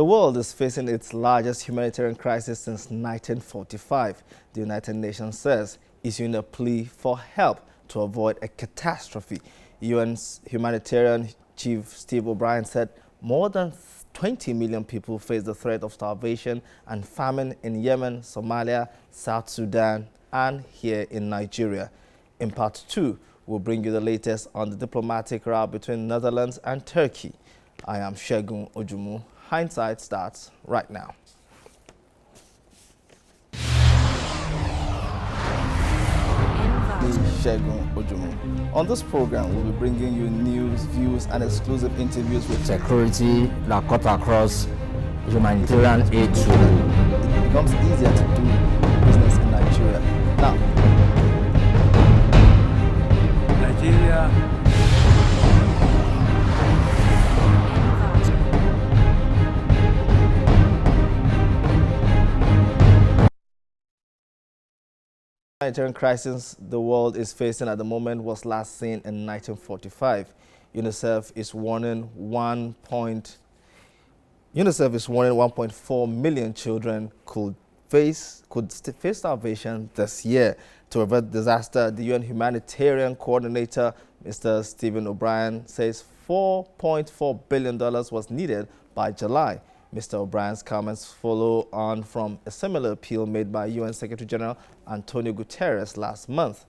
The world is facing its largest humanitarian crisis since 1945, the United Nations says, issuing a plea for help to avoid a catastrophe. UN's humanitarian chief Steve O'Brien said more than 20 million people face the threat of starvation and famine in Yemen, Somalia, South Sudan, and here in Nigeria. In part 2, we'll bring you the latest on the diplomatic row between Netherlands and Turkey. I am Segun Ojumu. Hindsight starts right now. Segun Ojumu. On this program, we'll be bringing you news, views, and exclusive interviews with security that cut across humanitarian aid to. It becomes easier to do business in Nigeria. Now, Nigeria. The humanitarian crisis the world is facing at the moment was last seen in 1945. UNICEF is warning 1.4 million children could face starvation this year. To avert disaster, the UN humanitarian coordinator, Mr. Stephen O'Brien, says $4.4 billion was needed by July. Mr. O'Brien's comments follow on from a similar appeal made by UN Secretary General Antonio Guterres last month.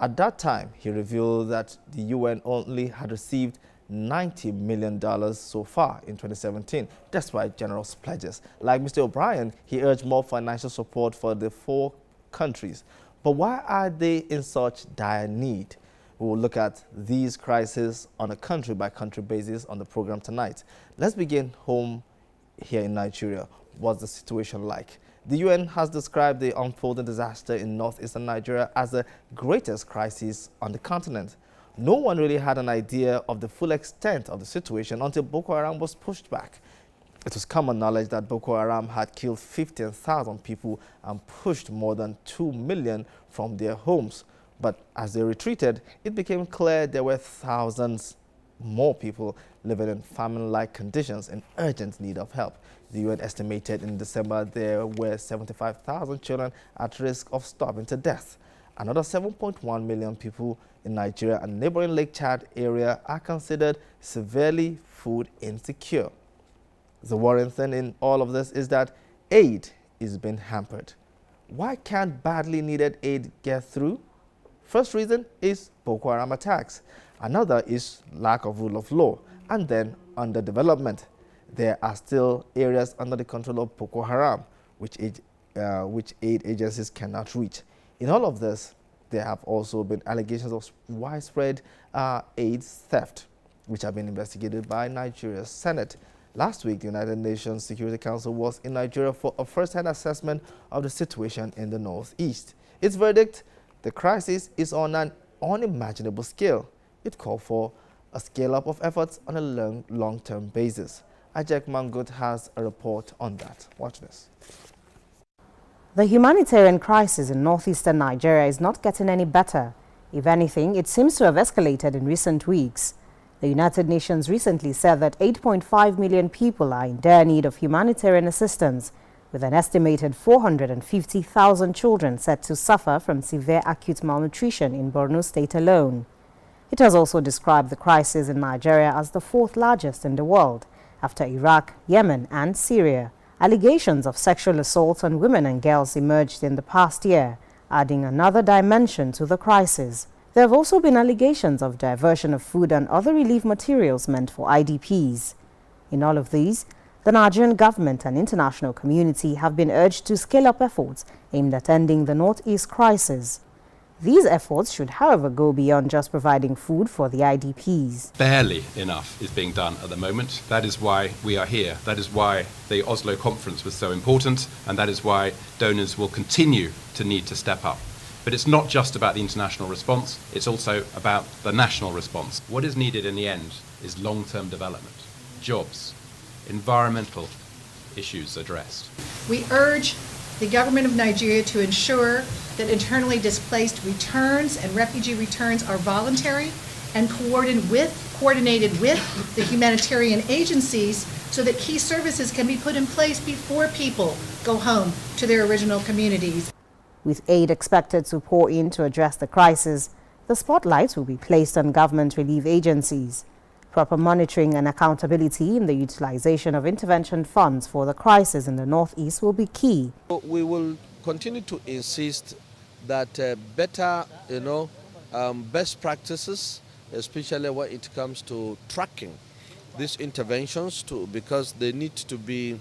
At that time, he revealed that the UN only had received $90 million so far in 2017, despite generous pledges. Like Mr. O'Brien, he urged more financial support for the 4 countries. But why are they in such dire need? We will look at these crises on a country-by-country basis on the program tonight. Let's begin home here in Nigeria. What's the situation like? The UN has described the unfolding disaster in northeastern Nigeria as the greatest crisis on the continent. No one really had an idea of the full extent of the situation until Boko Haram was pushed back. It was common knowledge that Boko Haram had killed 15,000 people and pushed more than 2 million from their homes. But as they retreated, it became clear there were thousands more people living in famine-like conditions in urgent need of help. The UN estimated in December there were 75,000 children at risk of starving to death. Another 7.1 million people in Nigeria and neighboring Lake Chad area are considered severely food insecure. The worrying thing in all of this is that aid is being hampered. Why can't badly needed aid get through? First reason is Boko Haram attacks. Another is lack of rule of law, and then underdevelopment. There are still areas under the control of Boko Haram, which aid agencies cannot reach. In all of this, there have also been allegations of widespread aid theft, which have been investigated by Nigeria's Senate. Last week, the United Nations Security Council was in Nigeria for a first-hand assessment of the situation in the northeast. Its verdict: the crisis is on an unimaginable scale. It called for a scale-up of efforts on a long-term basis. Ajak Mangut has a report on that. Watch this. The humanitarian crisis in northeastern Nigeria is not getting any better. If anything, it seems to have escalated in recent weeks. The United Nations recently said that 8.5 million people are in dire need of humanitarian assistance, with an estimated 450,000 children set to suffer from severe acute malnutrition in Borno State alone. It has also described the crisis in Nigeria as the 4th largest in the world, after Iraq, Yemen, and Syria. Allegations of sexual assault on women and girls emerged in the past year, adding another dimension to the crisis. There have also been allegations of diversion of food and other relief materials meant for IDPs. In all of these, the Nigerian government and international community have been urged to scale up efforts aimed at ending the northeast crisis. These efforts should, however, go beyond just providing food for the IDPs. Barely enough is being done at the moment. That is why we are here. That is why the Oslo conference was so important, and that is why donors will continue to need to step up. But it's not just about the international response, it's also about the national response. What is needed in the end is long-term development, jobs, environmental issues addressed. We urge the government of Nigeria to ensure that internally displaced returns and refugee returns are voluntary and coordinated with the humanitarian agencies so that key services can be put in place before people go home to their original communities. With aid expected to pour in to address the crisis, the spotlight will be placed on government relief agencies. Proper monitoring and accountability in the utilization of intervention funds for the crisis in the Northeast will be key. We will continue to insist that better, best practices, especially when it comes to tracking these interventions, because they need to be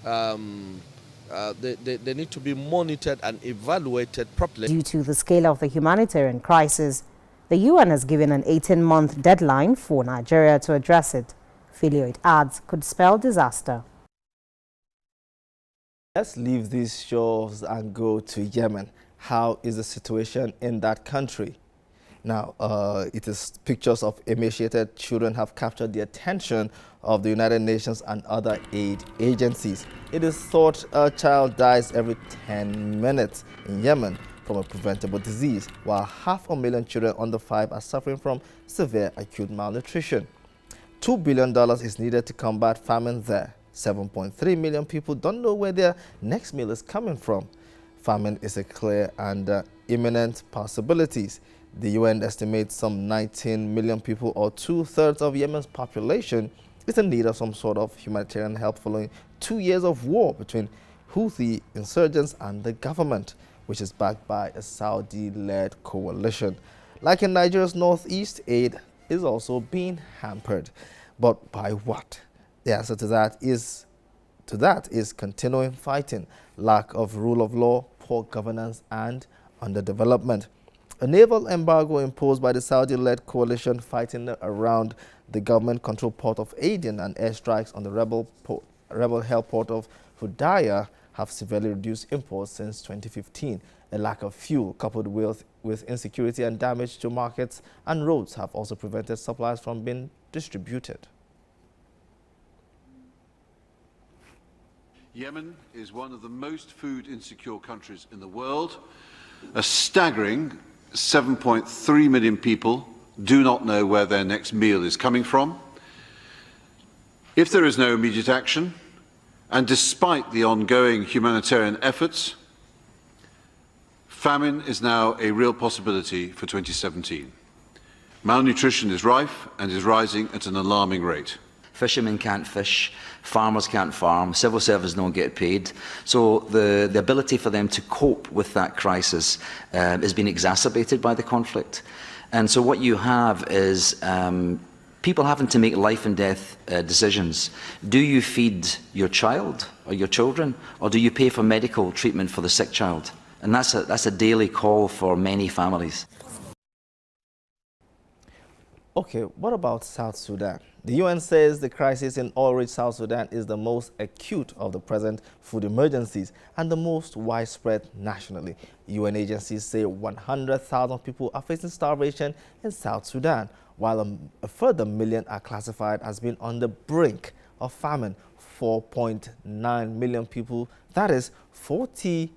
they need to be monitored and evaluated properly. Due to the scale of the humanitarian crisis, the UN has given an 18-month deadline for Nigeria to address it. Failure, it adds, could spell disaster. Let's leave these shores and go to Yemen. How is the situation in that country? Now, it is pictures of emaciated children have captured the attention of the United Nations and other aid agencies. It is thought a child dies every 10 minutes in Yemen from a preventable disease, while 500,000 children under 5 are suffering from severe acute malnutrition. $2 billion is needed to combat famine there. 7.3 million people don't know where their next meal is coming from. Famine is a clear and imminent possibility. The UN estimates some 19 million people, or 2/3 of Yemen's population, is in need of some sort of humanitarian help following 2 years of war between Houthi insurgents and the government, which is backed by a Saudi-led coalition. Like in Nigeria's northeast, aid is also being hampered. But by what? The answer to that is continuing fighting, lack of rule of law, poor governance, and underdevelopment. A naval embargo imposed by the Saudi-led coalition fighting around the government-controlled port of Aden and airstrikes on the rebel-held port of Hudaya have severely reduced imports since 2015. A lack of fuel, coupled with insecurity and damage to markets and roads, have also prevented supplies from being distributed. Yemen is one of the most food insecure countries in the world. A staggering 7.3 million people do not know where their next meal is coming from. If there is no immediate action, and despite the ongoing humanitarian efforts, famine is now a real possibility for 2017. Malnutrition is rife and is rising at an alarming rate. Fishermen can't fish, farmers can't farm, civil servants don't get paid. So the ability for them to cope with that crisis has been exacerbated by the conflict. And so what you have is people having to make life and death decisions. Do you feed your child or your children, or do you pay for medical treatment for the sick child? And that's a daily call for many families. Okay, what about South Sudan? The UN says the crisis in oil-rich South Sudan is the most acute of the present food emergencies and the most widespread nationally. UN agencies say 100,000 people are facing starvation in South Sudan, while a further million are classified as being on the brink of famine. 4.9 million people, that is 40%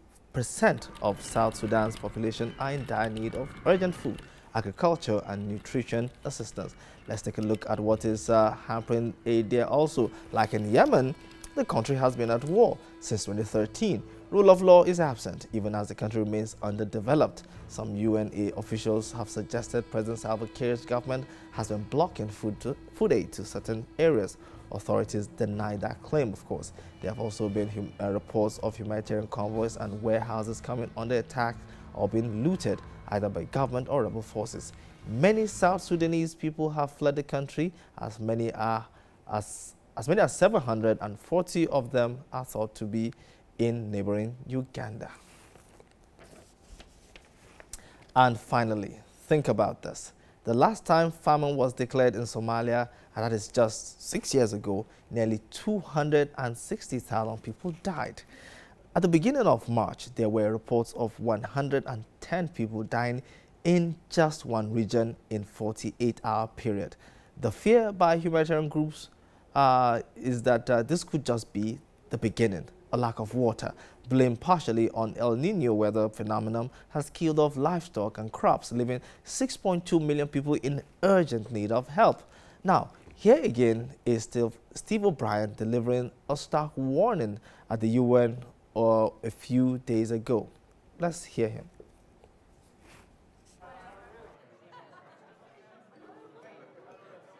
of South Sudan's population, are in dire need of urgent food, agriculture and nutrition assistance. Let's take a look at what is hampering aid there also. Like in Yemen, the country has been at war since 2013. Rule of law is absent, even as the country remains underdeveloped. Some UNA officials have suggested President Salva Kiir's government has been blocking food aid to certain areas. Authorities deny that claim, of course. There have also been reports of humanitarian convoys and warehouses coming under attack or being looted, either by government or rebel forces. Many South Sudanese people have fled the country. As many as 740 of them are thought to be in neighboring Uganda. And finally, think about this. The last time famine was declared in Somalia, and that is just 6 years ago, nearly 260,000 people died. At the beginning of March, there were reports of 110 people dying in just one region in 48-hour period. The fear by humanitarian groups is that this could just be the beginning. A lack of water, blamed partially on El Nino weather phenomenon, has killed off livestock and crops, leaving 6.2 million people in urgent need of help. Now, Here again is still Steve O'Brien delivering a stark warning at the UN a few days ago. Let's hear him.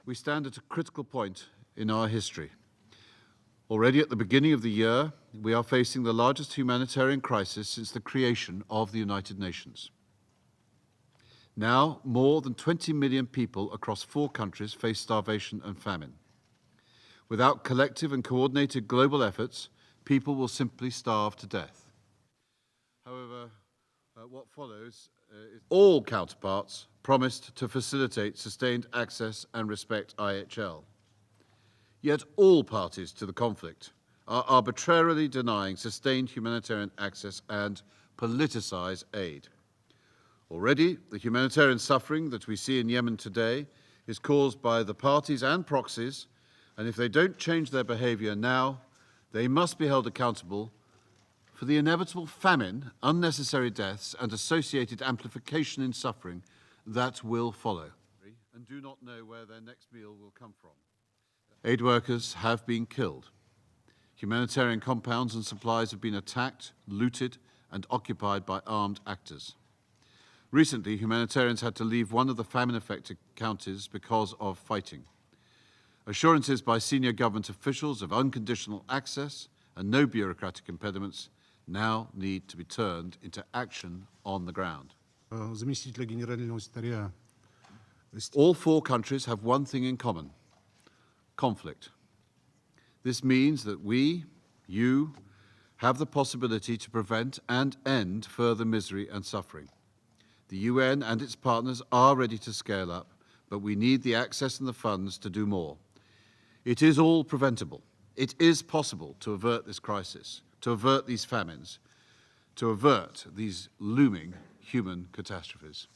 We stand at a critical point in our history. Already at the beginning of the year, we are facing the largest humanitarian crisis since the creation of the United Nations. Now, more than 20 million people across 4 countries face starvation and famine. Without collective and coordinated global efforts, people will simply starve to death. However, what follows is all counterparts promised to facilitate sustained access and respect IHL. Yet all parties to the conflict are arbitrarily denying sustained humanitarian access and politicise aid. Already, the humanitarian suffering that we see in Yemen today is caused by the parties and proxies, and if they don't change their behaviour now, they must be held accountable for the inevitable famine, unnecessary deaths, and associated amplification in suffering that will follow, and do not know where their next meal will come from. Aid workers have been killed. Humanitarian compounds and supplies have been attacked, looted, and occupied by armed actors. Recently, humanitarians had to leave one of the famine-affected counties because of fighting. Assurances by senior government officials of unconditional access and no bureaucratic impediments now need to be turned into action on the ground. All 4 countries have one thing in common: conflict. This means that we, you, have the possibility to prevent and end further misery and suffering. The UN and its partners are ready to scale up, but we need the access and the funds to do more. It is all preventable. It is possible to avert this crisis, to avert these famines, to avert these looming human catastrophes.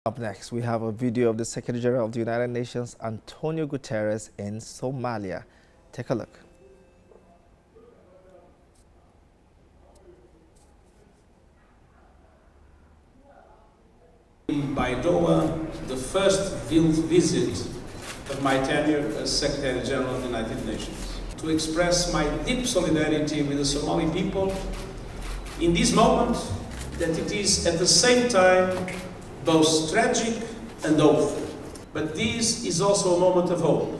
Up next, we have a video of the Secretary General of the United Nations, Antonio Guterres, in Somalia. Take a look. By Doha, the first visit of my tenure as Secretary General of the United Nations, to express my deep solidarity with the Somali people in this moment that it is at the same time both tragic and hopeful. But this is also a moment of hope.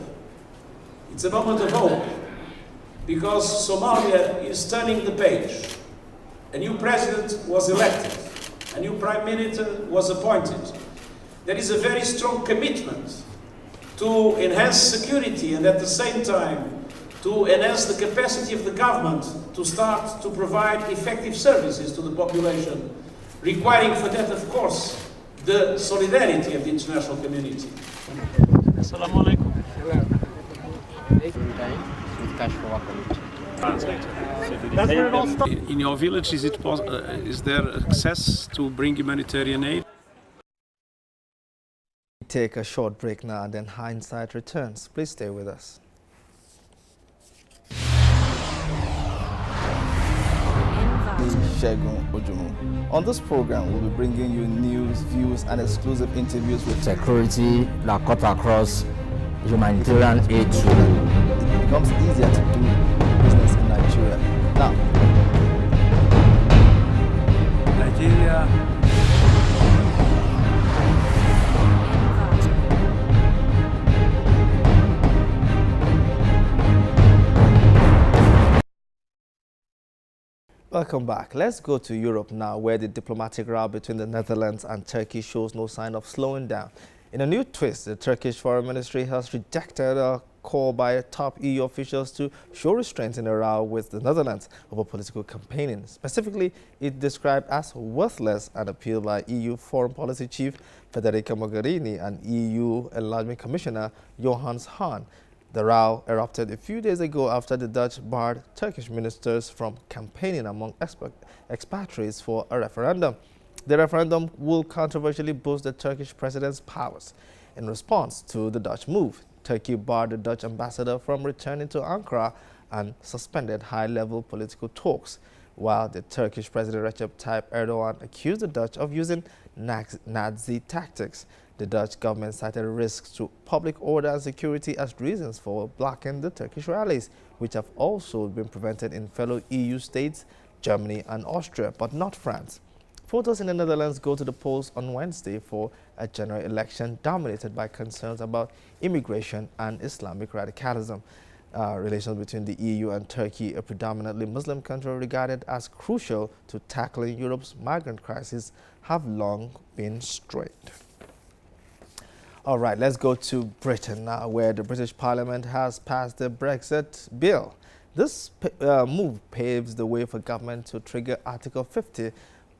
It's a moment of hope because Somalia is turning the page. A new president was elected. A new prime minister was appointed. There is a very strong commitment to enhance security and at the same time to enhance the capacity of the government to start to provide effective services to the population, requiring for that, of course, the solidarity of the international community. Assalamu alaikum. In your village, is there access to bring humanitarian aid? Take a short break now and then Hindsight returns. Please stay with us. On this program, we'll be bringing you news, views, and exclusive interviews with security that cut across humanitarian aid to. It becomes easier to do business in Nigeria. Now, Nigeria. welcome back. Let's go to Europe now, where the diplomatic row between the Netherlands and Turkey shows no sign of slowing down. In a new twist, the Turkish Foreign Ministry has rejected a call by top EU officials to show restraint in the row with the Netherlands over political campaigning. Specifically, it described as worthless an appeal by EU Foreign Policy Chief Federica Mogherini and EU Enlargement Commissioner Johannes Hahn. The row erupted a few days ago after the Dutch barred Turkish ministers from campaigning among expatriates for a referendum. The referendum will controversially boost the Turkish president's powers. In response to the Dutch move, Turkey barred the Dutch ambassador from returning to Ankara and suspended high-level political talks, while the Turkish President Recep Tayyip Erdogan accused the Dutch of using Nazi tactics. The Dutch government cited risks to public order and security as reasons for blocking the Turkish rallies, which have also been prevented in fellow EU states, Germany and Austria, but not France. Voters in the Netherlands go to the polls on Wednesday for a general election dominated by concerns about immigration and Islamic radicalism. Relations between the EU and Turkey, a predominantly Muslim country regarded as crucial to tackling Europe's migrant crisis, have long been strained. All right, let's go to Britain now, where the British Parliament has passed the Brexit bill. This move paves the way for government to trigger Article 50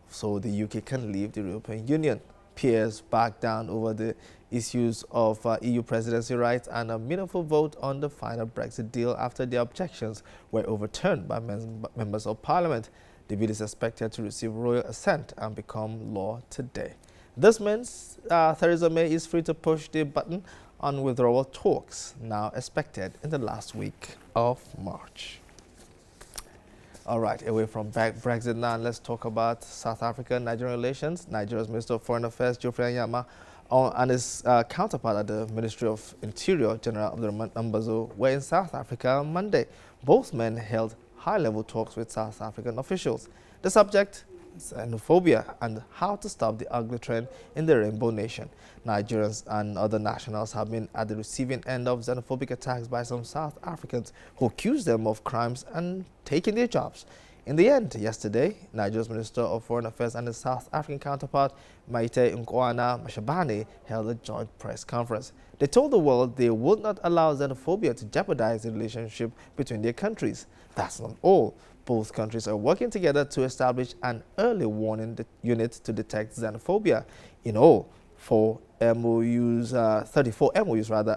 so the UK can leave the European Union. Peers backed down over the issues of EU presidency rights and a meaningful vote on the final Brexit deal after their objections were overturned by members of Parliament. The bill is expected to receive royal assent and become law today. This means Theresa May is free to push the button on withdrawal talks, now expected in the last week of March. All right, away from Brexit now, let's talk about South Africa-Nigerian relations. Nigeria's Minister of Foreign Affairs, Geoffrey Anyama, and his counterpart at the Ministry of Interior, General Abdulrahman Ambazo, were in South Africa on Monday. Both men held high-level talks with South African officials. The subject: xenophobia and how to stop the ugly trend in the Rainbow Nation. Nigerians and other nationals have been at the receiving end of xenophobic attacks by some South Africans who accuse them of crimes and taking their jobs. In the end, yesterday, Nigeria's Minister of Foreign Affairs and his South African counterpart, Maite Nkwana Mashabane, held a joint press conference. They told the world they would not allow xenophobia to jeopardize the relationship between their countries. That's not all. Both countries are working together to establish an early warning unit to detect xenophobia. In all, 34 MOUs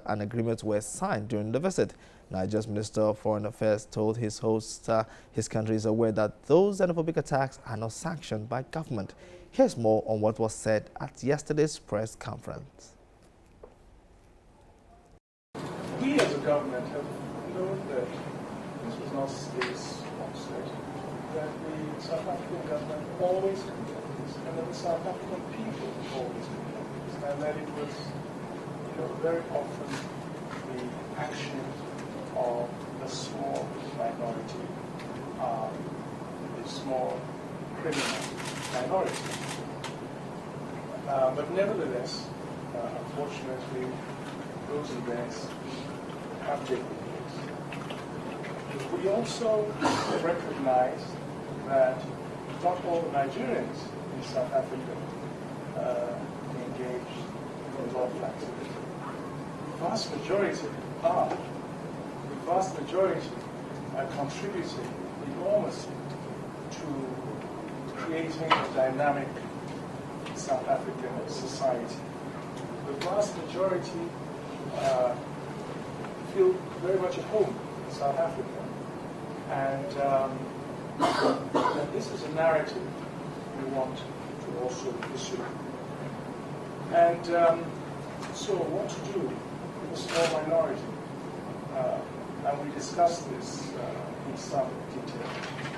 and agreements were signed during the visit. Nigeria's Minister of Foreign Affairs told his host his country is aware that those xenophobic attacks are not sanctioned by government. Here's more on what was said at yesterday's press conference. We as a government have known that this was not state-sponsored, that the South African government always condemned this, and that the South African people always condemned this, and that it was, very often the action of a small minority, a small criminal minority. But nevertheless, unfortunately, those events have taken place. We also recognize that not all the Nigerians in South Africa engage in lawful activity. The vast majority are. The vast majority are contributing enormously to creating a dynamic South African society. The vast majority feel very much at home in South Africa. And this is a narrative we want to also pursue. And so what to do with a small minority? And we discussed this in some detail.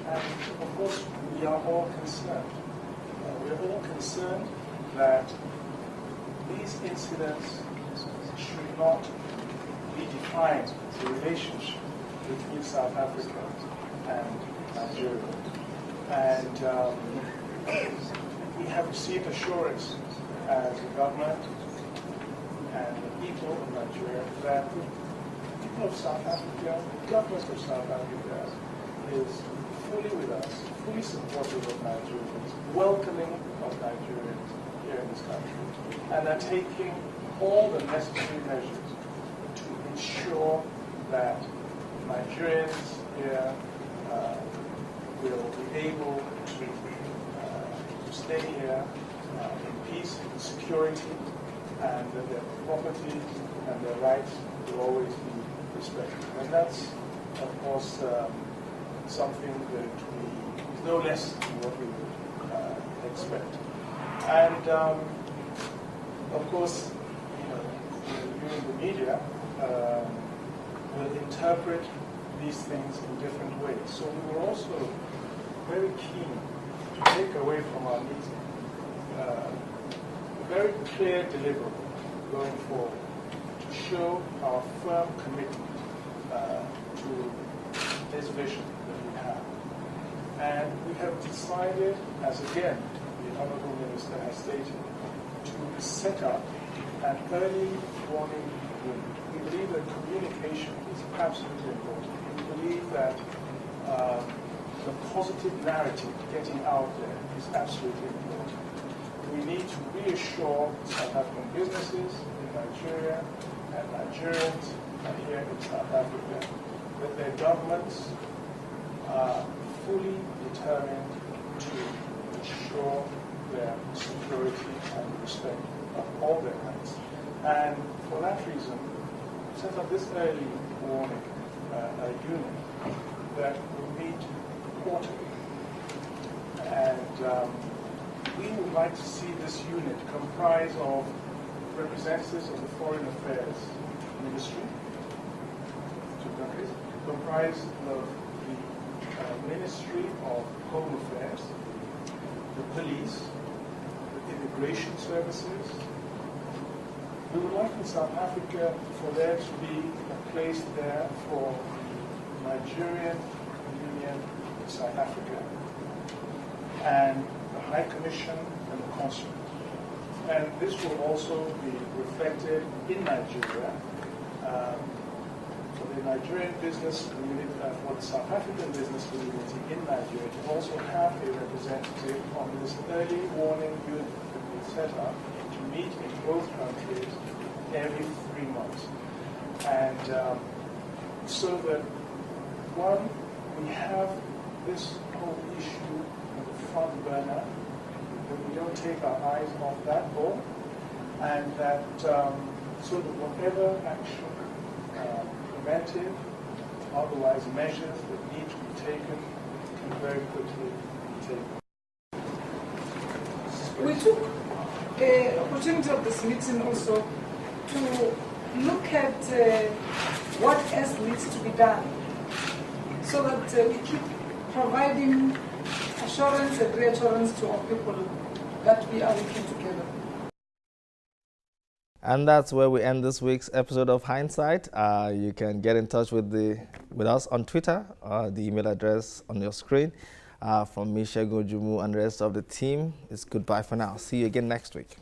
And of course, we are all concerned. We are all concerned that these incidents should not redefine the relationship between South Africa and Nigeria. And we have received assurance as a government and the people of Nigeria that the people of South Africa, the government of South Africa is fully with us, fully supportive of Nigerians, welcoming of Nigerians here in this country, and are taking all the necessary measures to ensure that Nigerians here will be able to stay here in peace, in security, and that their property and their rights will always be respected. And that's, of course, something that is no less than what we would expect. And, of course, the media will interpret these things in different ways. So we were also very keen to take away from our meeting a very clear deliverable going forward to show our firm commitment to this vision that we have. And we have decided, as again the Honourable Minister has stated, to set up an early warning unit. We believe that communication is absolutely important. We believe that the positive narrative getting out there is absolutely important. We need to reassure South African businesses in Nigeria and Nigerians here in South Africa that their governments are fully determined to ensure their security and respect of all their rights. And for that reason, set up this early warning unit that will meet quarterly. And we would like to see this unit comprise of representatives of the Foreign Affairs Ministry, two countries, comprised of the Ministry of Home Affairs, the police, the immigration services. We would like in South Africa for there to be a place there for the Nigerian Union in South Africa and the High Commission and the Consulate. And this will also be reflected in Nigeria for the Nigerian business community, for the South African business community in Nigeria to also have a representative on this early warning unit that we set up to meet in both countries every 3 months. And so that, one, we have this whole issue on the front burner, that we don't take our eyes off that ball, and that so that whatever action, preventive, otherwise measures that need to be taken can very quickly be taken. We took the opportunity of this meeting also to look at what else needs to be done so that we keep providing assurance and reassurance to our people that we are working together. And that's where we end this week's episode of Hindsight. You can get in touch with us on Twitter, the email address on your screen. From me, Shegun Jumu, and the rest of the team, it's goodbye for now. See you again next week.